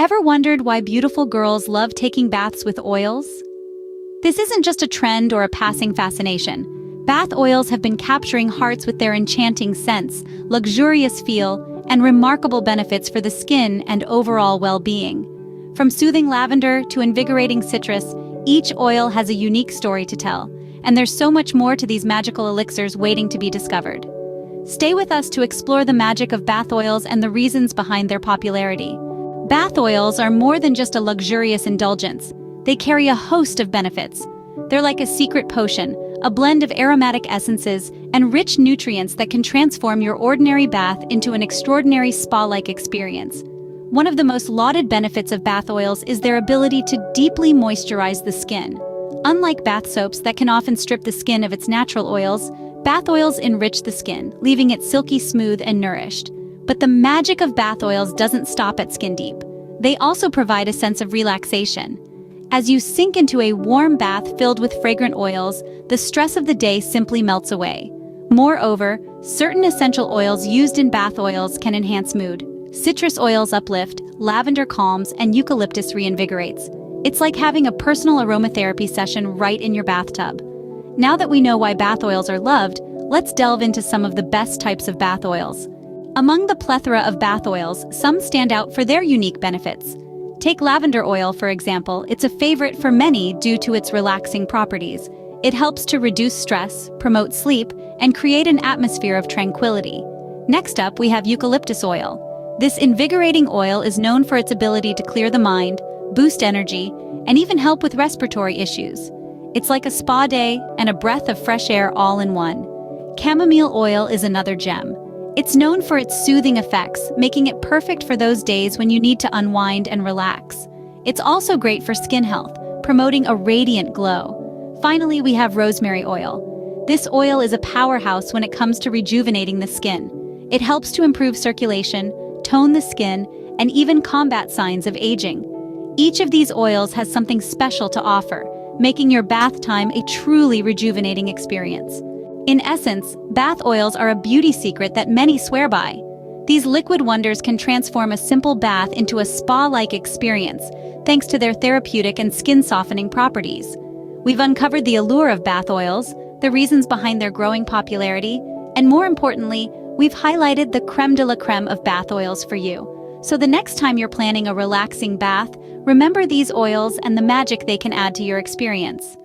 Ever wondered why beautiful girls love taking baths with oils? This isn't just a trend or a passing fascination. Bath oils have been capturing hearts with their enchanting scents, luxurious feel, and remarkable benefits for the skin and overall well-being. From soothing lavender to invigorating citrus, each oil has a unique story to tell, and there's so much more to these magical elixirs waiting to be discovered. Stay with us to explore the magic of bath oils and the reasons behind their popularity. Bath oils are more than just a luxurious indulgence. They carry a host of benefits. They're like a secret potion, a blend of aromatic essences and rich nutrients that can transform your ordinary bath into an extraordinary spa-like experience. One of the most lauded benefits of bath oils is their ability to deeply moisturize the skin. Unlike bath soaps that can often strip the skin of its natural oils, bath oils enrich the skin, leaving it silky smooth and nourished. But the magic of bath oils doesn't stop at skin deep. They also provide a sense of relaxation. As you sink into a warm bath filled with fragrant oils, the stress of the day simply melts away. Moreover, certain essential oils used in bath oils can enhance mood. Citrus oils uplift, lavender calms, and eucalyptus reinvigorates. It's like having a personal aromatherapy session right in your bathtub. Now that we know why bath oils are loved, let's delve into some of the best types of bath oils. Among the plethora of bath oils, some stand out for their unique benefits. Take lavender oil, for example. It's a favorite for many due to its relaxing properties. It helps to reduce stress, promote sleep, and create an atmosphere of tranquility. Next up, we have eucalyptus oil. This invigorating oil is known for its ability to clear the mind, boost energy, and even help with respiratory issues. It's like a spa day and a breath of fresh air all in one. Chamomile oil is another gem. It's known for its soothing effects, making it perfect for those days when you need to unwind and relax. It's also great for skin health, promoting a radiant glow. Finally, we have rosemary oil. This oil is a powerhouse when it comes to rejuvenating the skin. It helps to improve circulation, tone the skin, and even combat signs of aging. Each of these oils has something special to offer, making your bath time a truly rejuvenating experience. In essence, bath oils are a beauty secret that many swear by. These liquid wonders can transform a simple bath into a spa-like experience, thanks to their therapeutic and skin-softening properties. We've uncovered the allure of bath oils, the reasons behind their growing popularity, and more importantly, we've highlighted the creme de la creme of bath oils for you. So the next time you're planning a relaxing bath, remember these oils and the magic they can add to your experience.